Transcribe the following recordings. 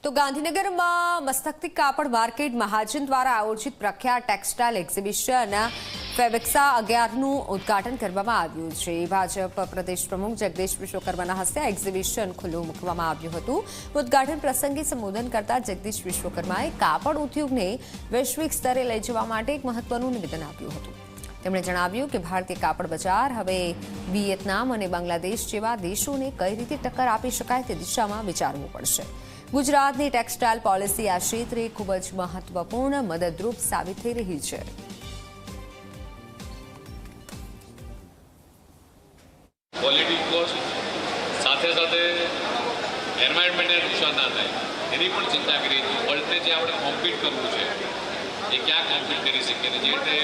તો ગાંધીનગરમાં મસ્તકથી કાપડ માર્કેટ મહાજન દ્વારા આયોજિત પ્રખ્યાત ટેક્સટાઇલ એક્ઝિબિશન ફેબેક્સા 11નું ઉદ્ઘાટન કરવામાં આવ્યું છે। ભાજપ પ્રદેશ પ્રમુખ જગદીશ વિશ્વકર્માના હસ્તે આ એક્ઝિબિશન ખુલ્લું મૂકવામાં આવ્યું હતું। ઉદ્ઘાટન પ્રસંગે સંબોધન કરતા જગદીશ વિશ્વકર્માએ કાપડ ઉદ્યોગને વૈશ્વિક સ્તરે લઈ જવા માટે એક મહત્વનું નિવેદન આપ્યું હતું। તેમણે જણાવ્યું કે ભારતીય કાપડ બજાર હવે વિયેતનામ અને બાંગ્લાદેશ જેવા દેશોને કઈ રીતે ટક્કર આપી શકાય તે દિશામાં વિચારવું પડશે। ગુજરાતની ટેક્સટાઇલ પોલિસી આ ક્ષેત્રે ખૂબ જ મહત્વપૂર્ણ મદદરૂપ સાબિત થઈ રહી છે। ક્વોલિટી કોસ્ટ સાથે સાથે એન્વાયરમેન્ટને નુકસાન ના થાય એની પણ ચિંતા કરી હતી। વર્લ્ડને જે આપણે કોમ્પિટ કરવું છે એ ક્યાં કોમ્પિટ કરી શકીએ ને જે રીતે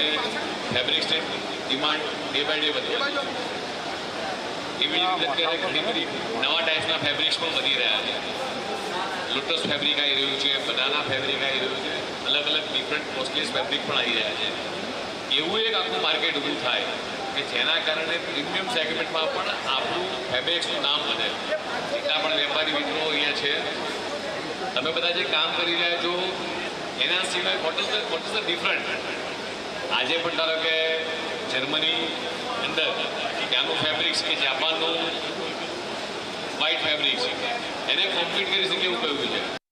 ફેબ્રિક્સની ડિમાન્ડ ડે બાય ડે વધી રહી છે એવી જ રીતે અત્યારે ઘણી બધી નવા ટાઈપના ફેબ્રિક્સ પણ વધી રહ્યા છે। લોટસ ફેબ્રિક આવી રહ્યું છે, બનાના ફેબ્રિક આવી રહ્યું છે, અલગ અલગ ડિફરન્ટ કોસ્ટલેસ ફેબ્રિક પણ આવી રહ્યા છે। એવું એક આખું માર્કેટ ઊભું થાય કે જેના કારણે પ્રીમિયમ સેગમેન્ટમાં પણ આપણું ફેબ્રિક્સનું નામ વધે। જેટલા પણ વેપારી મિત્રો અહીંયા છે, તમે બધા જે કામ કરી રહ્યા છો એના સિવાય વોટ ઇઝ ધ ડિફરન્ટ? આજે પણ ધારો કે જર્મની અંદર ત્યાંનું ફેબ્રિક્સ કે જાપાનનું વ્હાઇટ ફેબ્રિક્સ એને કોમ્પિટ કરી શકે એવું કહ્યું છે।